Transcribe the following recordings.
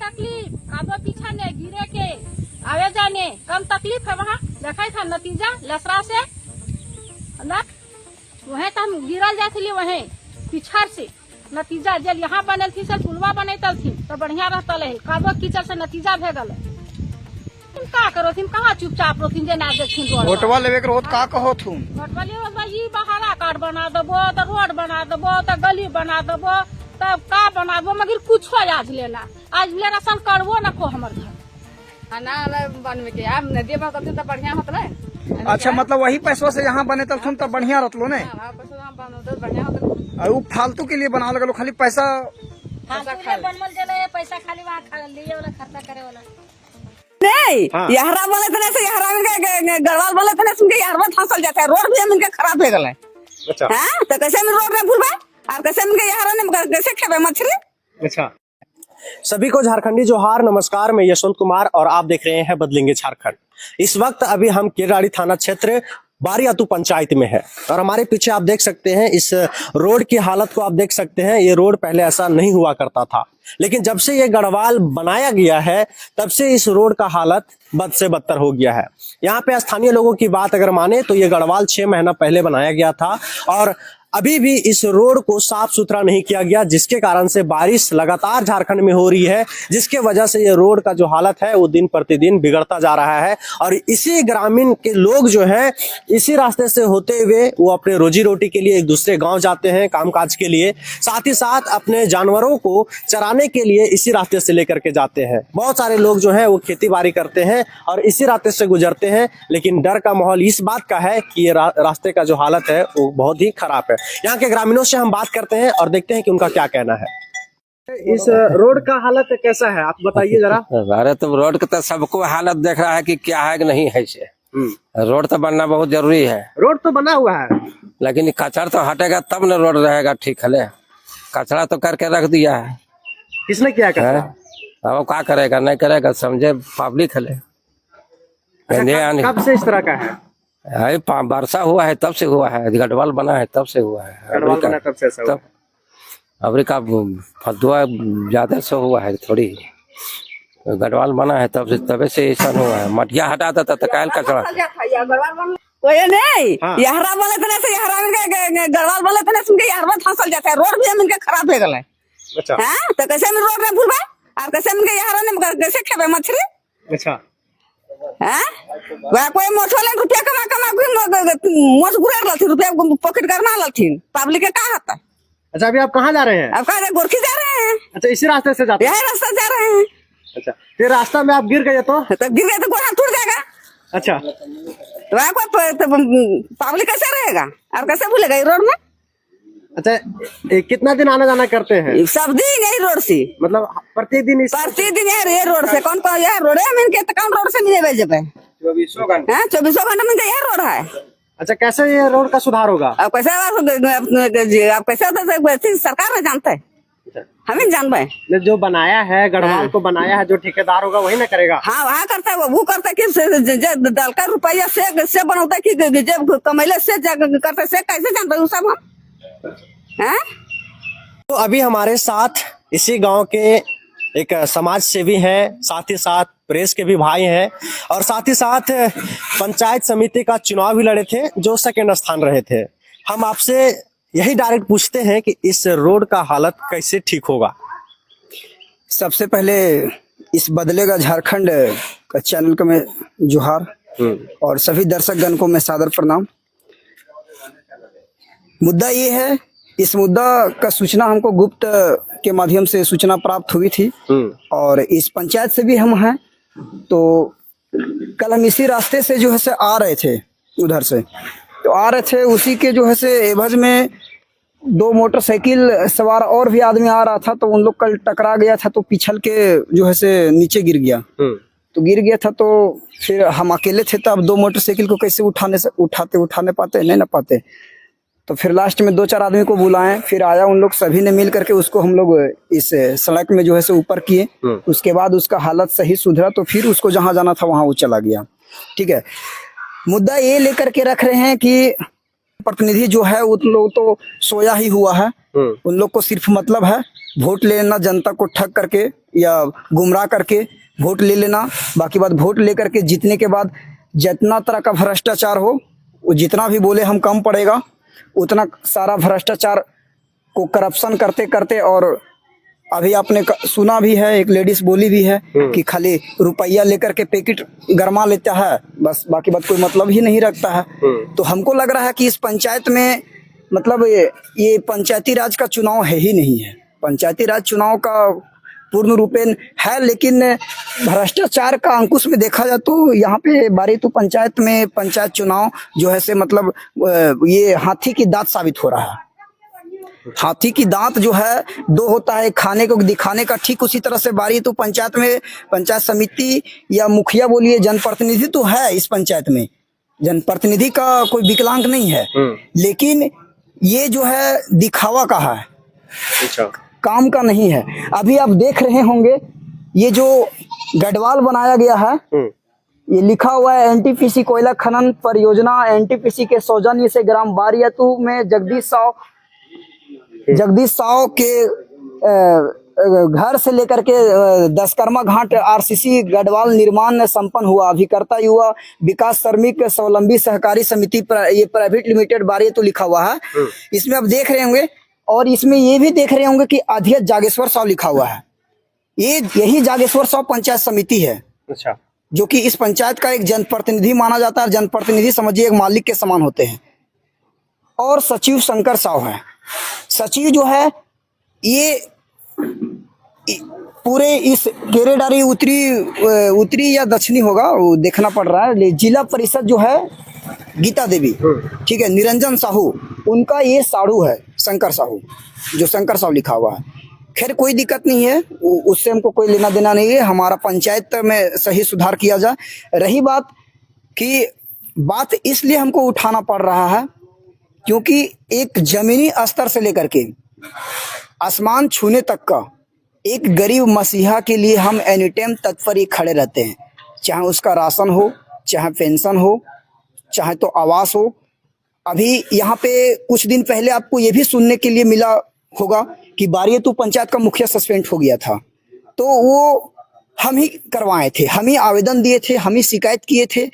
तकलीफ कादो पीछा ने गिरे के आवे जाने कम तकलीफ है। वहाँ देखा था नतीजा लसरा से वहीं तो हम गिरल जाती वहीं पिछड़ से नतीजा जल यहाँ बनल थी सर पुलवा बने थी तो बढ़िया रहता है। कादो कीचड़ से नतीजा भे गल का करो थी कहाँ चुपचाप रोथिन जे ना देखिन वोटवा लेवे के रोत का कहो थू वोटवा लेवे ई बहारा कार्ड बना देबो तो रोड बना देबो तो गली बना देबो तब का बनाबो मगर कुछ आज लेना आज ले राशन करबो न को हमर घर ना बनवे के अब नदी में करते तो बढ़िया होत ना। अच्छा मतलब वही पैसों से यहाँ बने तब तो बढ़िया रहतलो ने हां पैसा हम बनते बढ़िया होत। और फालतू के लिए बना लगलो खाली पैसा बनमल जले पैसा खाली वहां खा लिए वाला खर्चा करे वाला नहीं। यहरा बोले थे से यहरा में गढ़वाल बोले थे सुन के यहरा फंसल जाता है रोड भी इनके खराब हो गए। अच्छा हां तो कैसे में रोड में भूलबा और कैसे में यहरा ने कैसे खेबे मछली। अच्छा सभी को झारखंडी जोहार नमस्कार। मैं यशवंत कुमार और आप देख रहे हैं बदलेंगे झारखंड। इस वक्त अभी हम केराड़ी थाना क्षेत्र बारियातू पंचायत में है और हमारे पीछे आप देख सकते हैं इस रोड की हालत को आप देख सकते हैं। ये रोड पहले ऐसा नहीं हुआ करता था, लेकिन जब से ये गढ़वाल बनाया गया है तब से इस रोड का हालत बद से बदतर हो गया है। यहाँ पे स्थानीय लोगों की बात अगर माने तो ये गढ़वाल 6 महीना पहले बनाया गया था और अभी भी इस रोड को साफ सुथरा नहीं किया गया, जिसके कारण से बारिश लगातार झारखंड में हो रही है, जिसके वजह से ये रोड का जो हालत है वो दिन प्रतिदिन बिगड़ता जा रहा है। और इसी ग्रामीण के लोग जो है इसी रास्ते से होते हुए वो अपने रोजी रोटी के लिए एक दूसरे गांव जाते हैं कामकाज के लिए, साथ ही साथ अपने जानवरों को चराने के लिए इसी रास्ते से लेकर के जाते हैं। बहुत सारे लोग जो है वो खेती बाड़ी करते हैं और इसी रास्ते से गुजरते हैं, लेकिन डर का माहौल इस बात का है कि ये रास्ते का जो हालत है वो बहुत ही खराब है। यहाँ के ग्रामीणों से हम बात करते हैं और देखते हैं कि उनका क्या कहना है। इस रोड का हालत कैसा है आप बताइए जरा। अरे तो रोड का तो सबको हालत देख रहा है कि क्या है कि नहीं है से। रोड तो बनना बहुत जरूरी है। रोड तो बना हुआ है लेकिन कचरा तो हटेगा तब न रोड रहेगा ठीक है। कचरा तो करके रख दिया है। किसने किया है? अब क्या करेगा नहीं करेगा समझे पब्लिक है। कब से इस तरह का है? वर्षा हुआ है तब से हुआ है, गढ़वाल बना है तब से हुआ है। तब से ऐसा हुआ है। अबरी का फदुआ ज्यादा से हुआ है थोड़ी, गढ़वाल बना है तब से तबे से ऐसा हुआ है। मटिया हटा देता तो कायल कचरा कोई नहीं। यहरा बोले थे से यहरा में गढ़वाल बोले थे सुन के यहरा फंसल जाता है रोड भी इनके खराब हो गए। अच्छा हां तो कैसे में रोड में भूलबा और कैसे में यहरा ने कैसे खेबे मछली। अच्छा वह कोई मोछले रुपया कमा मोछ गुरार लथी रुपया पॉकेट करना लथी पब्लिक के का होता। अच्छा अभी आप कहाँ जा रहे हैं? अब कहा गोरखी जा रहे हैं। अच्छा इसी रास्ते से जाते हैं? यही रास्ता जा रहे हैं। अच्छा फिर रास्ता में आप गिर गए तो गिर गए तो गोड़ा टूट जाएगा। अच्छा तो वहाँ कोई पब्लिक कैसे रहेगा और कैसे भूलेगा ये रोड में। अच्छा कितना दिन आना जाना करते हैं? सब दिन यही रोड से मतलब प्रतिदिन ये रोड से कौन कौन यह रोड है मैंने कौन रोड से मिले जब 24 घंटे में यह रोड है। अच्छा कैसे ये रोड का सुधार होगा? अब कैसे आप कैसे सरकार में जानते है हमें जानबे। जो बनाया है गढ़वाल को बनाया है जो ठेकेदार होगा वही ना करेगा। हाँ वहाँ करता है वो करता है कि दल का रुपया से बनता है कि जब कमैले से करता से कैसे जानते है सब हम। तो अभी हमारे साथ इसी गांव के एक समाज सेवी हैं, साथ ही साथ प्रेस के भी भाई हैं और साथ ही साथ पंचायत समिति का चुनाव भी लड़े थे जो सेकंड स्थान रहे थे। हम आपसे यही डायरेक्ट पूछते हैं कि इस रोड का हालत कैसे ठीक होगा। सबसे पहले इस बदलेगा झारखंड का चैनल को मैं जोहार और सभी दर्शकगण को मैं सादर प्रणाम। मुद्दा ये है, इस मुद्दा का सूचना हमको गुप्त के माध्यम से सूचना प्राप्त हुई थी और इस पंचायत से भी हम हैं। तो कल हम इसी रास्ते से जो है से आ रहे थे, उधर से तो आ रहे थे, उसी के जो है से एवज में 2 मोटरसाइकिल सवार और भी आदमी आ रहा था तो उन लोग कल टकरा गया था तो पिछल के जो है से नीचे गिर गया। तो गिर गया था तो फिर हम अकेले थे तो अब 2 मोटरसाइकिल को कैसे उठाने पाते नहीं ना पाते। तो फिर लास्ट में 2-4 आदमी को बुलाएं, फिर आया उन लोग सभी ने मिल करके उसको हम लोग इस सड़क में जो है से ऊपर किए। उसके बाद उसका हालत सही सुधरा तो फिर उसको जहां जाना था वहां वो चला गया। ठीक है, मुद्दा ये लेकर के रख रहे हैं कि प्रतिनिधि जो है उन लोग तो सोया ही हुआ है। उन लोग को सिर्फ मतलब है वोट लेना, जनता को ठग करके या गुमराह करके वोट ले लेना। बाकी बात वोट लेकर के जीतने के बाद जितना तरह का भ्रष्टाचार हो, वो जितना भी बोले हम कम पड़ेगा, उतना सारा भ्रष्टाचार को करप्शन करते करते, और अभी आपने सुना भी है, एक लेडीज बोली भी है कि खाली रुपया लेकर के पैकेट गरमा लेता है, बस बाकी बात कोई मतलब ही नहीं रखता है। तो हमको लग रहा है कि इस पंचायत में मतलब ये पंचायती राज का चुनाव है ही नहीं है। पंचायती राज चुनाव का पूर्ण रूपेण है, लेकिन भ्रष्टाचार का अंकुश में देखा जाए तो यहाँ पे बारीतू पंचायत में पंचायत चुनाव जो है से मतलब ये हाथी की दांत साबित हो रहा है। हाथी की दांत जो है दो होता है, खाने को दिखाने का, ठीक उसी तरह से बारीतू पंचायत में पंचायत समिति या मुखिया बोलिए, जनप्रतिनिधि तो है इस पंचायत में, जनप्रतिनिधि का कोई विकलांग नहीं है, लेकिन ये जो है दिखावा का है, काम का नहीं है। अभी आप देख रहे होंगे ये जो गढ़वाल बनाया गया है, ये लिखा हुआ है एनटीपीसी कोयला खनन परियोजना, एनटीपीसी के सौजन्य से ग्राम बारियातू में जगदीश साव के घर से लेकर के दशकर्मा घाट आरसीसी गढ़वाल निर्माण संपन्न हुआ। अभिकर्ता युवा विकास श्रमिक स्वावलंबी सहकारी समिति ये प्राइवेट लिमिटेड बारियातू लिखा हुआ है। इसमें आप देख रहे होंगे, और इसमें ये भी देख रहे होंगे कि अध्यक्ष जागेश्वर साव लिखा हुआ है। यही जागेश्वर साव पंचायत समिति है। अच्छा। जो कि इस पंचायत का एक जनप्रतिनिधि माना जाता है। जनप्रतिनिधि समझिए एक मालिक के समान होते हैं। और सचिव शंकर साव है। सचिव जो है ये पूरे इस केरेडारी उत्तरी या दक्षिणी होगा, वो देखना पड़ रहा है। जिला परिषद जो है गीता देवी, ठीक है, निरंजन साहू, उनका ये साड़ू है शंकर साहू, जो शंकर साहू लिखा हुआ है। खैर कोई दिक्कत नहीं है, उससे हमको कोई लेना देना नहीं है। हमारा पंचायत में सही सुधार किया जाए। रही बात कि बात इसलिए हमको उठाना पड़ रहा है क्योंकि एक जमीनी स्तर से लेकर के आसमान छूने तक का एक गरीब मसीहा के लिए हम एनी टाइम तत्पर ही खड़े रहते हैं, चाहे उसका राशन हो, चाहे पेंशन हो, चाहे तो आवास हो। अभी यहाँ पे कुछ दिन पहले आपको ये भी सुनने के लिए मिला होगा कि बारियातू पंचायत का मुखिया सस्पेंड हो गया था, तो वो हम ही करवाए थे, हम ही आवेदन दिए थे, हम ही शिकायत किए थे।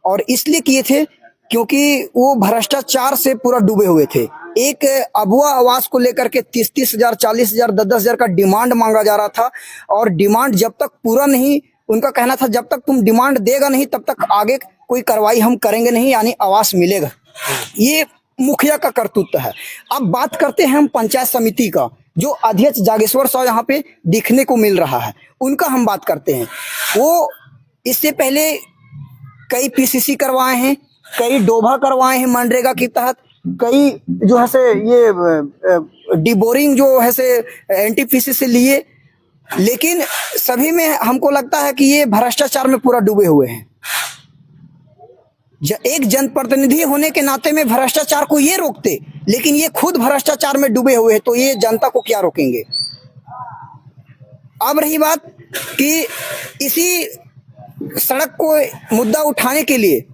और इसलिए किए थे क्योंकि वो भ्रष्टाचार से पूरा डूबे हुए थे। एक अबुआ आवास को लेकर के 30-30 हजार, 40 हजार, 10-10 हजार का डिमांड मांगा जा रहा था, और डिमांड जब तक पूरा नहीं, उनका कहना था जब तक तुम डिमांड देगा नहीं तब तक आगे कोई कार्रवाई हम करेंगे नहीं, यानी आवास मिलेगा। ये मुखिया का करतूत है। अब बात करते हैं हम पंचायत समिति का, जो अध्यक्ष जागेश्वर साव यहाँ पे दिखने को मिल रहा है, उनका हम बात करते हैं। वो इससे पहले कई पीसीसी करवाए हैं, कई डोभा करवाए हैं मनरेगा के तहत, कई जो है से ये डिबोरिंग जो है से एनटीपीसी से लिए, लेकिन सभी में हमको लगता है कि ये भ्रष्टाचार में पूरा डूबे हुए हैं। एक जनप्रतिनिधि होने के नाते में भ्रष्टाचार को ये रोकते, लेकिन ये खुद भ्रष्टाचार में डूबे हुए हैं, तो ये जनता को क्या रोकेंगे। अब रही बात कि इसी सड़क को मुद्दा उठाने के लिए,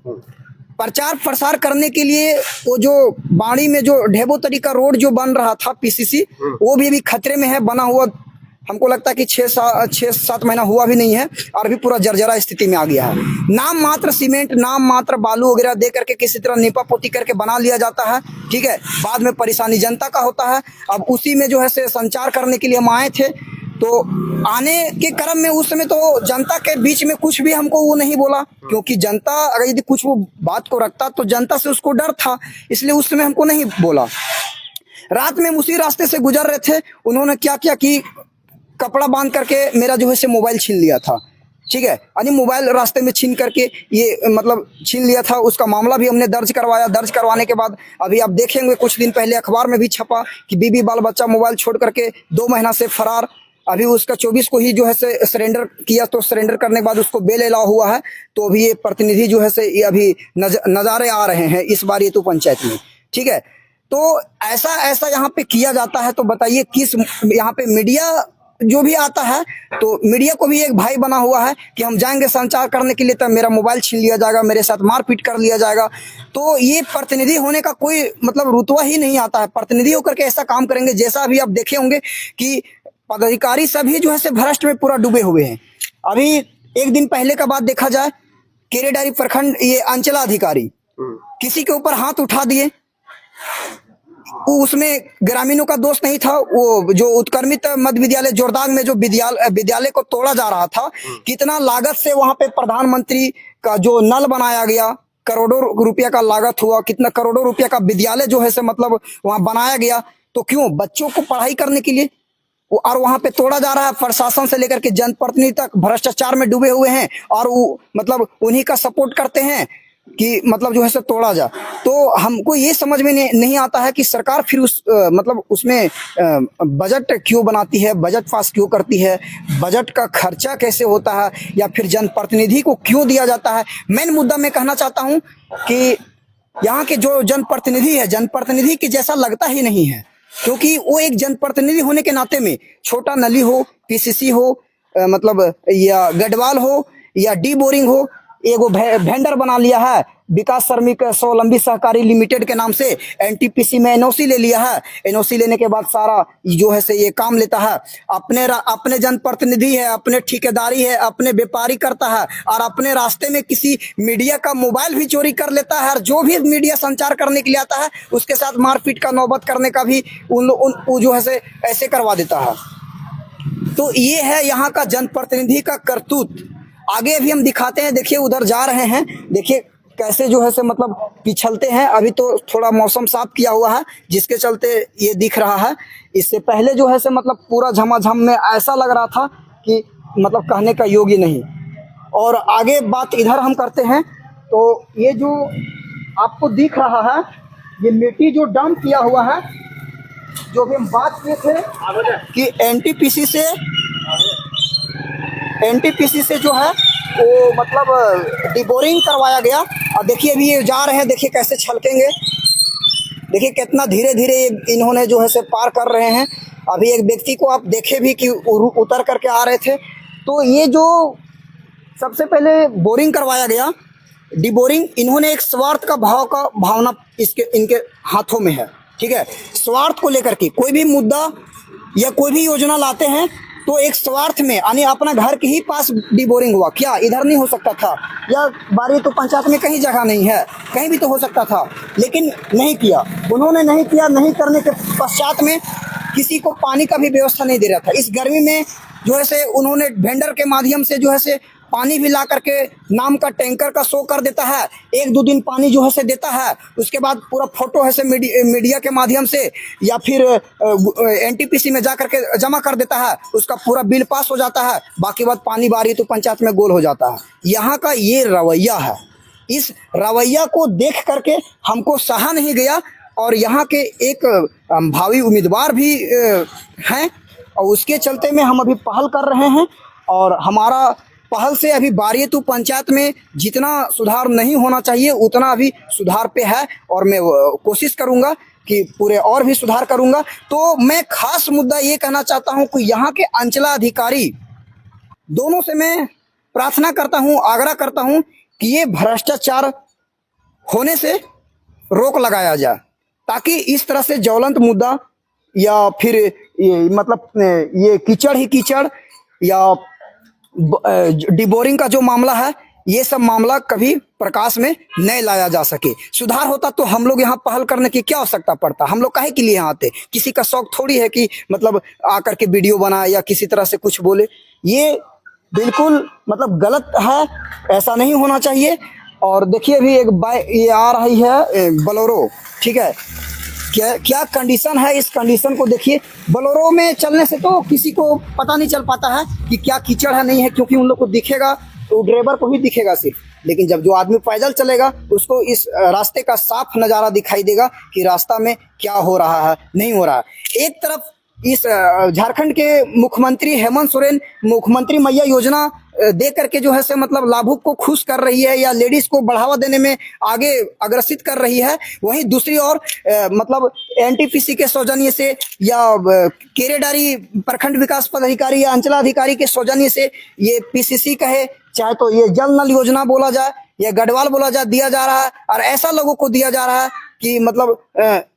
प्रचार प्रसार करने के लिए, वो जो बाड़ी में जो ढेबो तरीका रोड जो बन रहा था पीसीसी, वो भी अभी खतरे में है। बना हुआ हमको लगता है कि 6-7 महीना हुआ भी नहीं है, और अभी पूरा जर्जरा स्थिति में आ गया है। नाम मात्र सीमेंट, नाम मात्र बालू वगैरह दे करके किसी तरह नीपा पोती करके बना लिया जाता है, ठीक है। बाद में परेशानी जनता का होता है। अब उसी में जो है से संचार करने के लिए हम आए थे, तो आने के क्रम में उस समय तो जनता के बीच में कुछ भी हमको वो नहीं बोला, क्योंकि जनता अगर यदि कुछ वो बात को रखता तो जनता से उसको डर था, इसलिए उस समय हमको नहीं बोला। रात में उसी रास्ते से गुजर रहे थे, उन्होंने क्या किया कि कपड़ा बांध करके मेरा जो है से मोबाइल छीन लिया था, ठीक है। यानी मोबाइल रास्ते में छीन करके ये मतलब छीन लिया था। उसका मामला भी हमने दर्ज करवाया। दर्ज करवाने के बाद अभी आप देखेंगे कुछ दिन पहले अखबार में भी छपा कि बीबी बाल बच्चा मोबाइल छोड़ करके 2 महीना से फरार। अभी उसका 24 को ही जो है से सरेंडर किया, तो सरेंडर करने के बाद उसको बेल अलाउ हुआ है। तो अभी ये प्रतिनिधि जो है से ये अभी नजारे आ रहे हैं इस बार ये तो पंचायत में, ठीक है। तो ऐसा यहाँ पे किया जाता है, तो बताइए किस यहाँ पे मीडिया जो भी आता है तो मीडिया को भी एक भाई बना हुआ है कि हम जाएंगे संचार करने के लिए तो मेरा मोबाइल छीन लिया जाएगा, मेरे साथ मारपीट कर लिया जाएगा। तो ये प्रतिनिधि होने का कोई मतलब रुतबा ही नहीं आता है। प्रतिनिधि होकर के ऐसा काम करेंगे, जैसा अभी आप देखे होंगे कि पदाधिकारी सभी जो है से भ्रष्ट में पूरा डूबे हुए हैं। अभी एक दिन पहले का बात देखा जाए, केरेडारी प्रखंड ये अंचलाधिकारी किसी के ऊपर हाथ उठा दिए, उसमें ग्रामीणों का दोष नहीं था। वो जो उत्क्रमित मध्य विद्यालय जोरदाग में जो विद्यालय को तोड़ा जा रहा था, कितना लागत से वहां पे प्रधानमंत्री का जो नल बनाया गया, करोड़ों रुपया का लागत हुआ, कितना करोड़ों रुपया का विद्यालय जो है से मतलब वहां बनाया गया। तो क्यों बच्चों को पढ़ाई करने के लिए, और वहां पे तोड़ा जा रहा है। प्रशासन से लेकर के जनप्रतिनिधि तक भ्रष्टाचार में डूबे हुए हैं और वो मतलब उन्हीं का सपोर्ट करते हैं कि मतलब जो है से तोड़ा जा। तो हमको ये समझ में नहीं आता है कि सरकार फिर मतलब उसमें बजट क्यों बनाती है, बजट पास क्यों करती है, बजट का खर्चा कैसे होता है, या फिर जनप्रतिनिधि को क्यों दिया जाता है। मेन मुद्दा मैं कहना चाहता हूं कि यहाँ के जो जनप्रतिनिधि है, जनप्रतिनिधि के जैसा लगता ही नहीं है। क्योंकि वो एक जनप्रतिनिधि होने के नाते में छोटा नली हो, पीसीसी हो, मतलब या गढ़वाल हो या डी बोरिंग हो, एगो वेंडर बना लिया है विकास श्रमिक स्वावलंबी सहकारी लिमिटेड के नाम से। एनटीपीसी में एनओसी ले लिया है, एनओसी लेने के बाद सारा जो है से ये काम लेता है। अपने जनप्रतिनिधि है, अपने ठेकेदारी है, अपने व्यापारी करता है, और अपने रास्ते में किसी मीडिया का मोबाइल भी चोरी कर लेता है। और जो भी मीडिया संचार करने के लिए आता है उसके साथ मारपीट का नौबत करने का भी उन जो है से ऐसे करवा देता है। तो ये है यहाँ का जनप्रतिनिधि का करतूत। आगे भी हम दिखाते हैं, देखिए उधर जा रहे हैं, देखिए कैसे जो है से मतलब पिछलते हैं। अभी तो थोड़ा मौसम साफ किया हुआ है जिसके चलते ये दिख रहा है। इससे पहले जो है से मतलब पूरा झमाझम में ऐसा लग रहा था कि मतलब कहने का योग्य नहीं। और आगे बात इधर हम करते हैं, तो ये जो आपको दिख रहा है ये मिट्टी जो डंप किया हुआ है, जो भी हम बात किए थे कि एनटीपीसी से जो है वो मतलब डिबोरिंग करवाया गया। और देखिए अभी ये जा रहे हैं, देखिए कैसे छलकेंगे, देखिए कितना धीरे धीरे इन्होंने जो है से पार कर रहे हैं। अभी एक व्यक्ति को आप देखे भी कि उतर करके आ रहे थे। तो ये जो सबसे पहले बोरिंग करवाया गया, डिबोरिंग, इन्होंने एक स्वार्थ का भावना इनके हाथों में है। ठीक है, स्वार्थ को लेकर के कोई भी मुद्दा या कोई भी योजना लाते हैं तो एक स्वार्थ में, यानी अपना घर के ही पास डिबोरिंग हुआ, क्या इधर नहीं हो सकता था? या बारी तो पंचायत में कहीं जगह नहीं है, कहीं भी तो हो सकता था, लेकिन नहीं किया। उन्होंने नहीं किया। नहीं करने के पश्चात में किसी को पानी का भी व्यवस्था नहीं दे रहा था। इस गर्मी में जो है से उन्होंने वेंडर के माध्यम से जो है से पानी भी ला करके नाम का टैंकर का शो कर देता है। 1-2 दिन पानी जो है से देता है, उसके बाद पूरा फोटो है से मीडिया के माध्यम से या फिर एनटीपीसी में जा करके जमा कर देता है, उसका पूरा बिल पास हो जाता है। बाकी बात पानी बारी तो पंचायत में गोल हो जाता है। यहाँ का ये रवैया है। इस रवैया को देख करके हमको सहा नहीं गया। और यहाँ के एक भावी उम्मीदवार भी हैं, और उसके चलते में हम अभी पहल कर रहे हैं। और हमारा पहल से अभी बारियतू पंचायत में जितना सुधार नहीं होना चाहिए उतना अभी सुधार पे है, और मैं कोशिश करूंगा कि पूरे और भी सुधार करूंगा। तो मैं खास मुद्दा ये कहना चाहता हूं कि यहाँ के अंचलाधिकारी दोनों से मैं प्रार्थना करता हूं, आग्रह करता हूं कि ये भ्रष्टाचार होने से रोक लगाया जाए, ताकि इस तरह से ज्वलंत मुद्दा या फिर ये मतलब ये कीचड़ ही कीचड़ या डिबोरिंग का जो मामला है, ये सब मामला कभी प्रकाश में नहीं लाया जा सके। सुधार होता तो हम लोग यहाँ पहल करने की क्या आवश्यकता पड़ता? हम लोग काहे के लिए यहाँ आते? किसी का शौक थोड़ी है कि मतलब आकर के वीडियो बनाए या किसी तरह से कुछ बोले। ये बिल्कुल मतलब गलत है, ऐसा नहीं होना चाहिए। और देखिए अभी एक बाइक ये आ रही है बोलेरो, ठीक है, क्या कंडीशन है, इस कंडीशन को देखिए। बोलेरो में चलने से तो किसी को पता नहीं चल पाता है कि क्या कीचड़ है नहीं है, क्योंकि उन लोग को दिखेगा तो ड्राइवर को भी दिखेगा सिर्फ, लेकिन जब जो आदमी पैदल चलेगा उसको इस रास्ते का साफ नज़ारा दिखाई देगा कि रास्ता में क्या हो रहा है, नहीं हो रहा है। एक तरफ इस झारखंड के मुख्यमंत्री हेमंत सोरेन मुख्यमंत्री मैया योजना दे करके जो है से मतलब लाभुक को खुश कर रही है या लेडीज को बढ़ावा देने में आगे अग्रसित कर रही है, वहीं दूसरी ओर मतलब एनटीपीसी के सौजन्य से या केरेडारी प्रखंड विकास पदाधिकारी या अंचलाधिकारी के सौजन्य से ये पीसीसी कहे, चाहे तो ये जल नल योजना बोला जाए या गढ़वाल बोला जाए, दिया जा रहा है। और ऐसा लोगों को दिया जा रहा है कि मतलब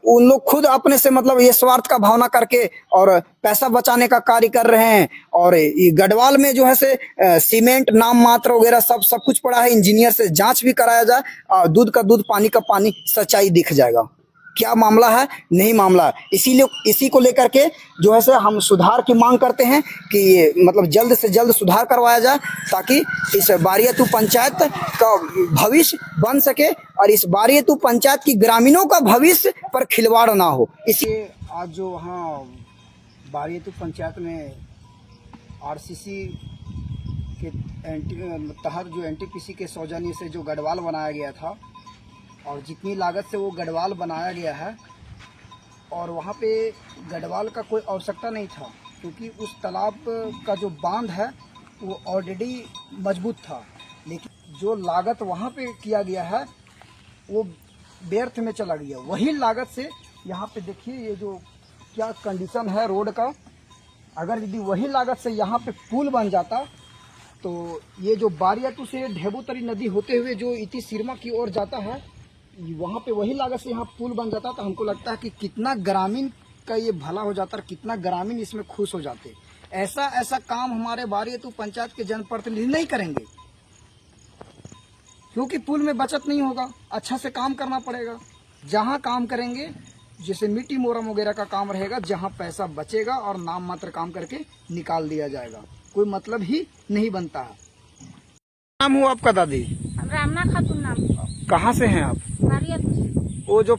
उन लोग खुद अपने से मतलब ये स्वार्थ का भावना करके और पैसा बचाने का कार्य कर रहे हैं। और ये गढ़वाल में जो है से सीमेंट नाम मात्र वगैरह सब कुछ पड़ा है। इंजीनियर से जांच भी कराया जाए और दूध का दूध पानी का पानी, सच्चाई दिख जाएगा क्या मामला है, नहीं मामला है। इसी को लेकर के जो है से हम सुधार की मांग करते हैं कि मतलब जल्द से जल्द सुधार करवाया जाए ताकि इस बारियातू पंचायत का भविष्य बन सके और इस बारियातू पंचायत की ग्रामीणों का भविष्य पर खिलवाड़ ना हो। इसी आज जो वहाँ बारियातू पंचायत में आरसीसी के तहत जो एनटीपीसी के सौजन्य से जो गढ़वाल बनाया गया था और जितनी लागत से वो गढ़वाल बनाया गया है, और वहाँ पे गढ़वाल का कोई आवश्यकता नहीं था क्योंकि उस तालाब का जो बांध है वो ऑलरेडी मजबूत था। लेकिन जो लागत वहाँ पे किया गया है वो व्यर्थ में चला गया। वही लागत से यहाँ पे देखिए ये जो क्या कंडीशन है रोड का, अगर यदि वही लागत से यहाँ पे पुल बन जाता तो ये जो बारियातू से ढेबूतरी नदी होते हुए जो इति सिरमा की ओर जाता है, वहाँ पे वही लागत से यहाँ पुल बन जाता। तो हमको लगता है कि कितना ग्रामीण का ये भला हो जाता और कितना ग्रामीण इसमें खुश हो जाते। ऐसा काम हमारे बारियातू पंचायत के जनप्रतिनिधि नहीं करेंगे क्योंकि पुल में बचत नहीं होगा। अच्छा से काम करना पड़ेगा। जहाँ काम करेंगे जैसे मिट्टी मोरम वगैरह का काम रहेगा, जहाँ पैसा बचेगा और नाम मात्र काम करके निकाल दिया जाएगा, कोई मतलब ही नहीं बनता है। नाम हो आपका दादी? रामना खातून नाम। कहाँ से हैं आप? बारियातू से। वो जो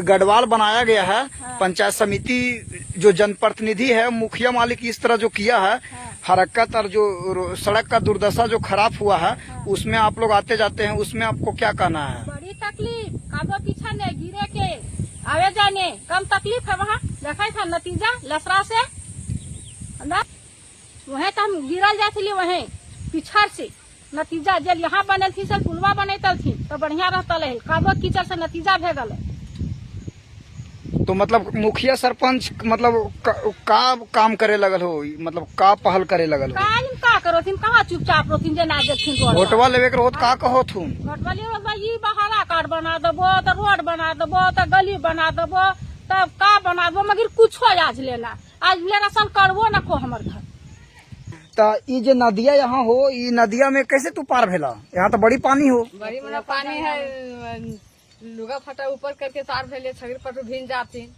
गढ़वाल बनाया गया है, पंचायत समिति जो जनप्रतिनिधि है, मुखिया मालिक इस तरह जो किया है हरकत और जो सड़क का दुर्दशा जो खराब हुआ है, उसमें आप लोग आते जाते हैं, उसमें आपको क्या कहना है? बड़ी तकलीफ, कादो पीछा ने गिरे के आवे जाने कम तकलीफ है। वहाँ देखा था नतीजा लसरा से वहीं तो हम गिरल जाती वहीं पिछड़ से नतीजा जल यहाँ बनल थी सर पुलवा बनतल थी तो बढ़िया रहता रहे। कादो कीचड़ से नतीजा भे गल। तो मतलब मुखिया सरपंच मतलब का काम करे लगल हो, मतलब का पहल करे लगल हो? का करो थी कहाँ चुपचाप रोथिन जे ना देखथिन रोड वोटवा लेवे के रोत का कहो थू? वोटवा लेवे ई बहारा कार्ड बना देबो तो रोड बना देबो तो गली बना देबो तब का बना देबो, मगर कुछ आज लेना आज लेना सन करबो न को हमर घर। तो ये जो नदिया यहाँ हो, ये नदिया में कैसे तू पार भेला? यहाँ तो बड़ी पानी हो। बड़ी मना पानी है, लुगा फटा ऊपर करके तार भेले छगरी पर भीन जाती।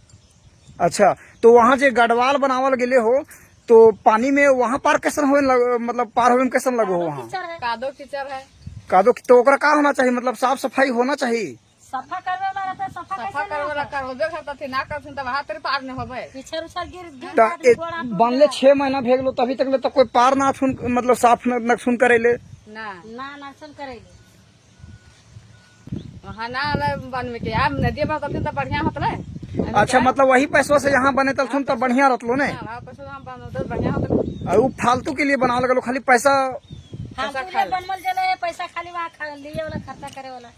अच्छा, तो वहाँ जो गढ़वाल बनावल गेले हो तो पानी में वहाँ पार कैसन हो, मतलब पार होने में कैसन लगो हो? वहाँ कादो कीचड़ है। कादो तो ओकरा का होना चाहिए, मतलब साफ सफाई होना चाहिए। सफा करवे वाला तो सफा करवे कर होबे करता थी ना करथिन तब हाथ पार न होबे। पिछड़ उछड़ गिर बनले 6 महीना भे गेलो तभी तक ले तो कोई पार ना सुन मतलब साफ न सुन करेले ना सुन करेले। वहाँ ना बनवे के अब नदी में करथिन तो बढ़िया होत रे। अच्छा, मतलब वही पैसों से यहाँ बने तलथुन तो बढ़िया रहतलो ने। बढ़िया होत। और वो फालतू के लिए बनावल गेलो, खाली पैसा बनमल जले पैसा खाली वहाँ लिए वाला खर्चा करे वाला।